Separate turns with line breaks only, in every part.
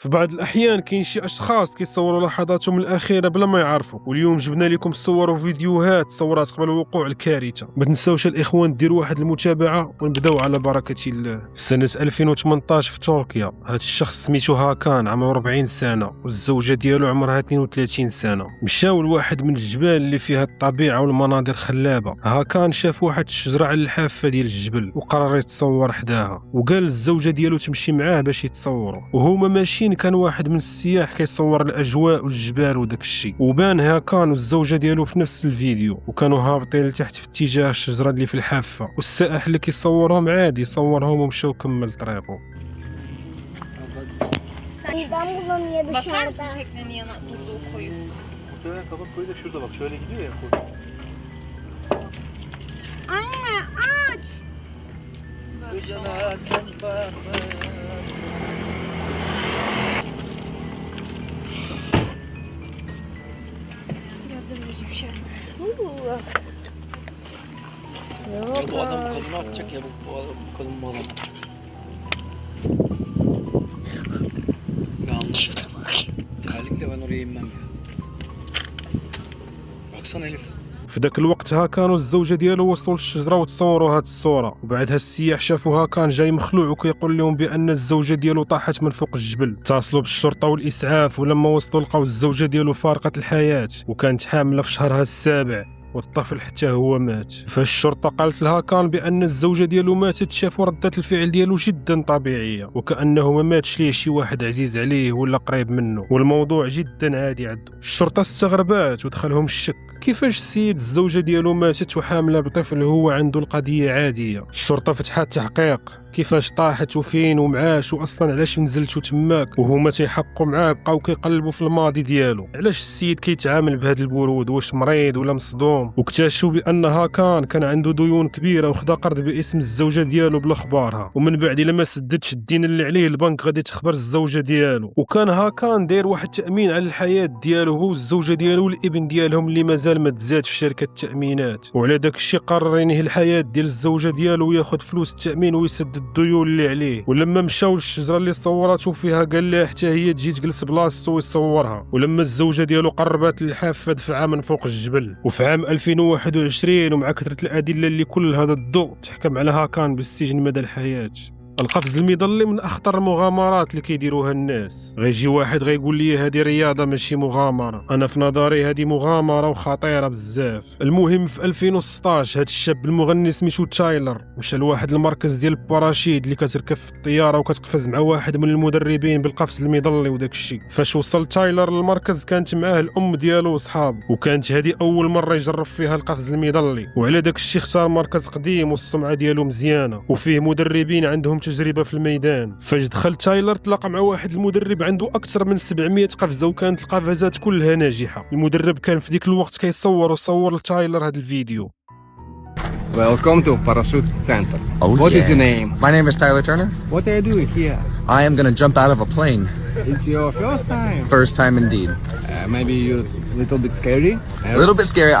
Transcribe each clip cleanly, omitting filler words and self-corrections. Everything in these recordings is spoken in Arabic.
في بعض الأحيان كاين شي أشخاص كيصوروا لحظاتهم الأخيرة بلا ما يعرفوا، واليوم جبنا لكم صور وفيديوهات تصورات قبل وقوع الكارثة. ما تنساوش الإخوان ديروا واحد المتابعة ونبداو على بركة الله. في سنة 2018 في تركيا، هذا الشخص سميتو هاكان عمره 40 سنة والزوجة ديالو عمرها 32 سنة. مشاو لواحد من الجبال اللي فيها الطبيعة والمناظر خلابة. هاكان شاف واحد الشجرة على الحافة ديال الجبل وقرر يتصور حداها، وقال الزوجة ديالو تمشي معاه باش يتصوروا. وهما ماشيين كان واحد من السياح كيصور الاجواء والجبال وداك الشيء، وبان هاكان والزوجه ديالو في نفس الفيديو، وكانوا هابطين لتحت في اتجاه الشجره اللي في الحافه، والسائح اللي كيصورهم عادي صورهم ومشاو كمل طريقه.
İstanbul'da niye
Bakar mısın
dışarıda?
teknenin yana durduğu koyu?
Muhtemelen kapak koyu da şurada bak. Şöyle gidiyor ya koy.
Anne aç.
Yardım edecek bir şey.
Ya bu adam bu kadını ne yapacak ya bu kadın bu adam. Yanlış. Terlikle ben oraya inmem ya. Baksana Elif.
في ذاك الوقت هاكان والزوجه ديالو وصلوا للشجره وتصوروا هاد الصوره، وبعدها السياح شافوا هاكان جاي مخلوع وكيقول لهم بان الزوجه ديالو طاحت من فوق الجبل. اتصلوا بالشرطه والاسعاف، ولما وصلوا لقاو الزوجه ديالو فارقه الحياه وكانت حامله في شهرها السابع، والطفل حتى هو مات. فالشرطه قالت لهاكان بان الزوجه ديالو ماتت، شافوا رده الفعل ديالو جدا طبيعيه وكانه ما ماتش ليه شي واحد عزيز عليه ولا قريب منه، والموضوع جدا عادي عنده. الشرطه استغربات ودخلهم الشك، كيفاش السيد الزوجه ديالو ماتت وحامله بطفل هو عنده القضيه عاديه؟ الشرطه فتحت تحقيق كيفاش طاحت وفين ومعاش، واصلا علاش نزلتو تماك، وهما تيحققوا معاه بقاو كيقلبوا في الماضي ديالو، علاش السيد كيتعامل بهذا البرود، واش مريض ولا مصدوم. واكتشفوا بان هاكان كان عنده ديون كبيره وخدا قرض باسم الزوجه ديالو بلا خبارها، ومن بعد الا ما سددش الدين اللي عليه البنك غادي تخبر الزوجه ديالو. وكان هاكان داير واحد التامين على الحياه ديالو هو والزوجه ديالو والابن ديالهم اللي مازال ما تزاد في شركه التامينات، وعلى داك الشيء قرر ينهي الحياه ديال الزوجه ديالو وياخذ فلوس التامين ويسدد الديون اللي عليه. ولما مشاو للشجره اللي صوراتو فيها قال لها حتى هي تجي تجلس بلاصتو ويصورها. ولما الزوجه ديالو قربت للحافه دفعها من فوق الجبل. وفي عام 2021 ومع كثره الادله اللي كل هذا الضوء تحكم على هاكان بالسجن مدى الحياه. القفز المظلي من اخطر المغامرات اللي كيديروها الناس. غيجي واحد غيقول لي هذه رياضه ماشي مغامره، انا في نظري هذه مغامره وخطيره بزاف. المهم في 2016 هذا الشاب المغني سميتو تايلر مشى لواحد المركز ديال الباراشيد اللي كتركب في الطياره وكتقفز مع واحد من المدربين بالقفز المظلي وداك الشيء. فاش وصل تايلر للمركز كانت معاه الام ديالو وصحابه، وكانت هذه اول مره يجرب فيها القفز المظلي، وعلى داك الشيء اختار مركز قديم والسمعه ديالو مزيانه وفيه مدربين عندهم تجربه في الميدان. فاش دخل تايلر تلاقى مع واحد المدرب عنده اكثر من 700 قفزه وكانت القفزات كلها ناجحه. المدرب كان في ديك الوقت كيصور وصور لتايلر هذا الفيديو.
Welcome to Parachute Center. What is your name?
My name is Tyler Turner.
What are you doing here?
I am going to jump out of a plane.
It's your first time.
First time indeed.
Maybe you're a little bit scary.
A little bit scary.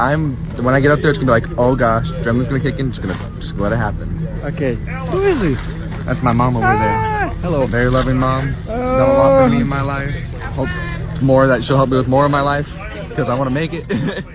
When I get up there, it's going to be like, oh gosh, adrenaline's going to kick in. Just let it happen.
Okay. Who is it?
That's my mom over there.
Hello.
Very loving mom. Done a lot for me in my life. Hope more that she'll help me with more of my life because I want to make it.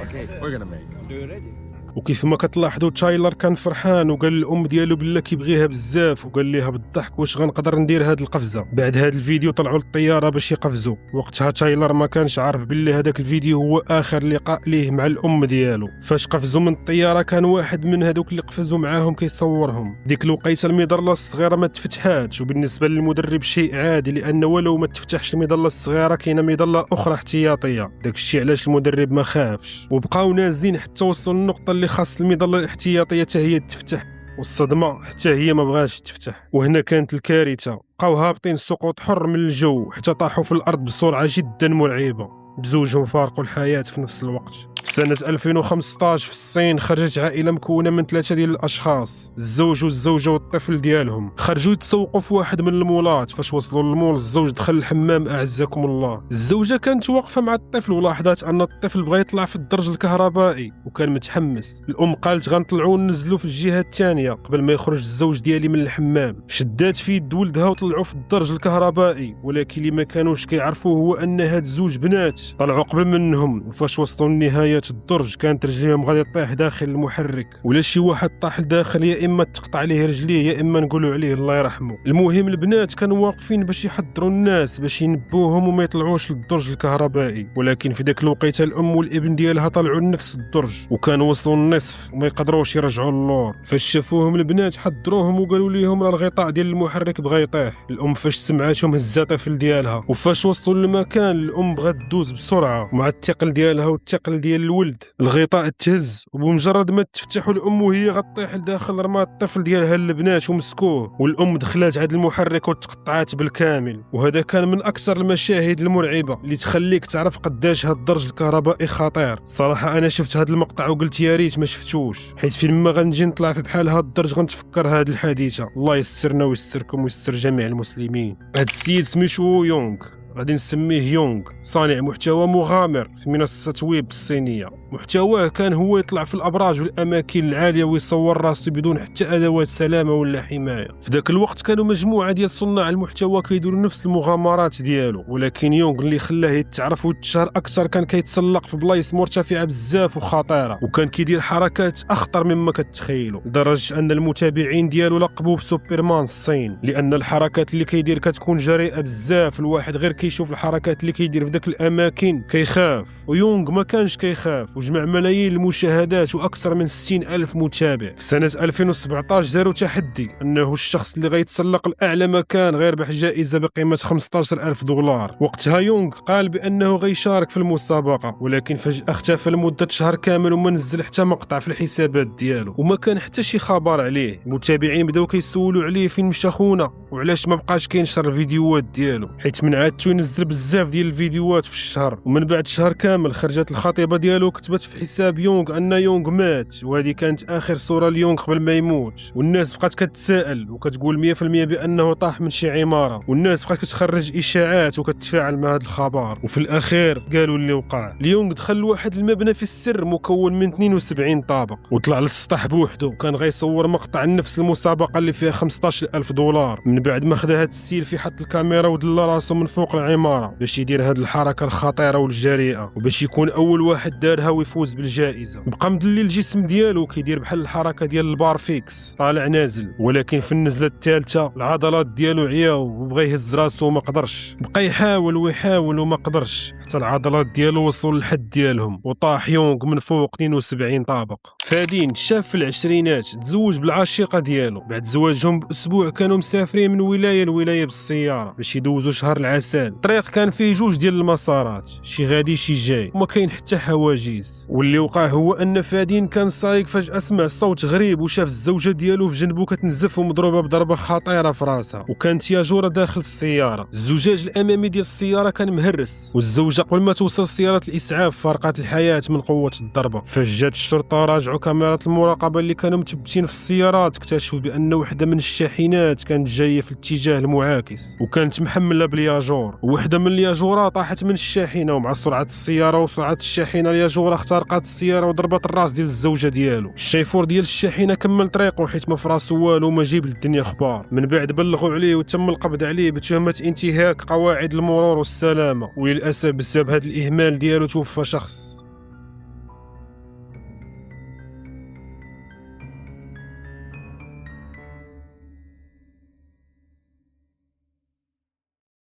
Okay.
We're going to make it.
Do you ready?
وكيف ما كتلاحظوا تايلر كان فرحان وقال للام ديالو بلا كيبغيها بزاف، وقال ليها بالضحك واش غنقدر ندير هاد القفزه. بعد هاد الفيديو طلعوا للطياره باش يقفزوا. وقتها تايلر ما كانش عارف باللي هذاك الفيديو هو اخر لقاء ليه مع الام ديالو. فاش قفزوا من الطياره كان واحد من هذوك اللي قفزوا معاهم كيصورهم. ديك الوقيته المظله الصغيره ما تفتحاتش، وبالنسبه للمدرب شيء عادي لان ولو ما تفتحش المظله الصغيره كاينه مظله اخرى احتياطيه. داك الشيء علاش المدرب ما خافش، وبقاو نازلين حتى وصلوا للنقطه اللي خاص المظله الاحتياطيه حتى هي تفتح، والصدمه حتى هي ما بغاش تفتح. وهنا كانت الكارثه، بقاو هابطين سقوط حر من الجو حتى طاحوا في الارض بسرعه جدا مرعبه، بزوجهم فارقوا الحياه في نفس الوقت. في سنة 2015 في الصين خرجت عائلة مكونة من 3 ديال الأشخاص، الزوج والزوجة والطفل ديالهم، خرجوا يتسوقوا في واحد من المولات. فاش وصلوا للمول الزوج دخل الحمام أعزكم الله. الزوجة كانت واقفة مع الطفل ولاحظت أن الطفل بغى يطلع في الدرج الكهربائي وكان متحمس. الأم قالت غنطلعوا وننزلوا في الجهة الثانية قبل ما يخرج الزوج ديالي من الحمام. شدات في يد ولدها وطلعوا في الدرج الكهربائي، ولكن اللي ما كانوش كيعرفوه هو أن هاد زوج بنات طلعوا قبل منهم. وفاش وصلوا لنهاية الدرج كانت رجليهم غادي تطيح داخل المحرك، ولا شي واحد طاح لداخل يا إما تقطع عليه رجليه يا إما نقولوا عليه الله يرحمه. المهم البنات كانوا واقفين باش يحضروا الناس باش ينبوهم وما يطلعوش للدرج الكهربائي، ولكن في ذاك الوقيته الأم والابن ديالها طلعوا لنفس الدرج وكانوا وصلوا النصف وما يقدروش يرجعوا للور. فاش شافوهم البنات حضروهم وقالوا لهم راه الغطاء ديال المحرك بغى يطيح. الأم فاش سمعتهم هزات الطفل ديالها، وفاش وصلوا للمكان الأم بغات تدوز بسرعة ومع الثقل ديالها والثقل ديال الولد الغطاء تهز، وبمجرد ما تفتحوا الأم وهي غطيح لداخل رمات الطفل ديالها البنات ومسكوه، والأم دخلات عند المحرك وتقطعات بالكامل. وهذا كان من أكثر المشاهد المرعبة اللي تخليك تعرف قداش هاد الدرج الكهربائي خطير. صراحة أنا شفت هاد المقطع وقلت يا ريت ما شفتوش، حيت فين ما غنجي نطلع في بحال هاد الدرج غنتفكر هاد الحادثة. الله يسرنا ويسركم ويسر جميع المسلمين. هاد السيد سميتو يونغ، غادي نسميه يونغ، صانع محتوى مغامر في منصة ويب الصينية. محتواه كان هو يطلع في الأبراج والأماكن العالية ويصور راسه بدون حتى أدوات سلامة ولا حماية. في ذاك الوقت كانوا مجموعة ديال صناع المحتوى كيديروا نفس المغامرات ديالو، ولكن يونغ اللي خلاه يتعرف ويتشهر أكثر كان كيتسلق في بلايص مرتفعة بزاف وخطيرة، وكان كيدير حركات أخطر مما كتخيلوا، لدرجة أن المتابعين ديالو لقبوه بسوبرمان الصين، لأن الحركات اللي كيدير كتكون جريئة بزاف. الواحد غير كيشوف الحركات اللي كيدير في داك الأماكن كيخاف. ويونغ ما كانش كيخاف وجمع ملايين المشاهدات وأكثر من 60,000 متابع. في سنة 2017 داروا تحدي أنه الشخص اللي غيتسلق لأعلى مكان غيربح جائزة بقيمة $15,000. وقتها يونغ قال بأنه غيشارك في المسابقة، ولكن فجأة اختفى لمدة شهر كامل وما نزل حتى مقطع في الحسابات ديالو، وما كان حتى شي خبر عليه. المتابعين بداو كيسولوا عليه فين مشى خونا وعلاش ما بقاش كينشر الفيديوهات ديالو، حيت من عادته ينزل بزاف ديال الفيديوهات في الشهر. ومن بعد شهر كامل خرجت الخطيبة ديالو كتبت في حساب يونغ أن يونغ مات، وهذه كانت آخر صورة ليونغ قبل ما يموت. والناس بقات كتسائل وكتقول 100% بأنه طاح من شي عمارة، والناس بقات كتخرج إشاعات وكتفاعل مع هذا الخبر. وفي الأخير قالوا اللي وقع. ليونغ دخل لواحد المبنى في السر مكون من 72 طابق وطلع للسطح بوحده، وكان غيصور مقطع نفس المسابقة اللي فيها $15,000. من بعد ما خدا هاد السيلفي حط الكاميرا ودلا راسو من فوق العمارة باش يدير هاد الحركة الخطيرة والجريئة، وباش يكون أول واحد دارها ويفوز بالجائزة. بقى مدلي الجسم ديالو كيدير بحال الحركة ديال البارفيكس طالع نازل، ولكن في النزلة الثالثة العضلات ديالو عياو وبغى يهز راسو وما قدرش. بقى يحاول ويحاول وما قدرش حتى العضلات ديالو وصلوا للحد ديالهم، وطاح يونغ من فوق 72 طابق. فادين شاب في العشرينات تزوج بالعشيقة ديالو. بعد زواجهم بأسبوع كانوا مسافرين من ولاية لولاية بالسيارة باش يدوزوا شهر العسل. الطريق كان فيه 2 ديال المسارات، شي غادي شي جاي، وما كاين حتى حواجز. واللي وقع هو ان فادين كان سايق فجأة سمع صوت غريب وشاف الزوجة ديالو في جنبه كتنزف ومضروبة بضربة خطيرة في راسها، وكانت ياجورة داخل السيارة. الزجاج الأمامي ديال السيارة كان مهرس، والزوجة قبل ما توصل سيارة الإسعاف فارقات الحياة من قوة الضربة. فجات الشرطة وراجعوا كاميرات المراقبة اللي كانوا متبتين في السيارات، اكتشفوا بأن وحدة من الشاحنات كانت جاية في الاتجاه المعاكس وكانت محملة بالياجور. وحدة من الياجورة طاحت من الشاحنة، ومع سرعة السيارة وسرعة الشاحنة الياجورة اخترقت السيارة وضربت الراس ديال الزوجة ديالو. الشيفور ديال الشاحنة كمل طريقه حيت ما فراسو والو وما جيب للدنيا خبار. من بعد بلغوا عليه وتم القبض عليه بتهمة انتهاك قواعد المرور والسلامة، وللأسف بسبب هذا الإهمال ديالو توفى شخص.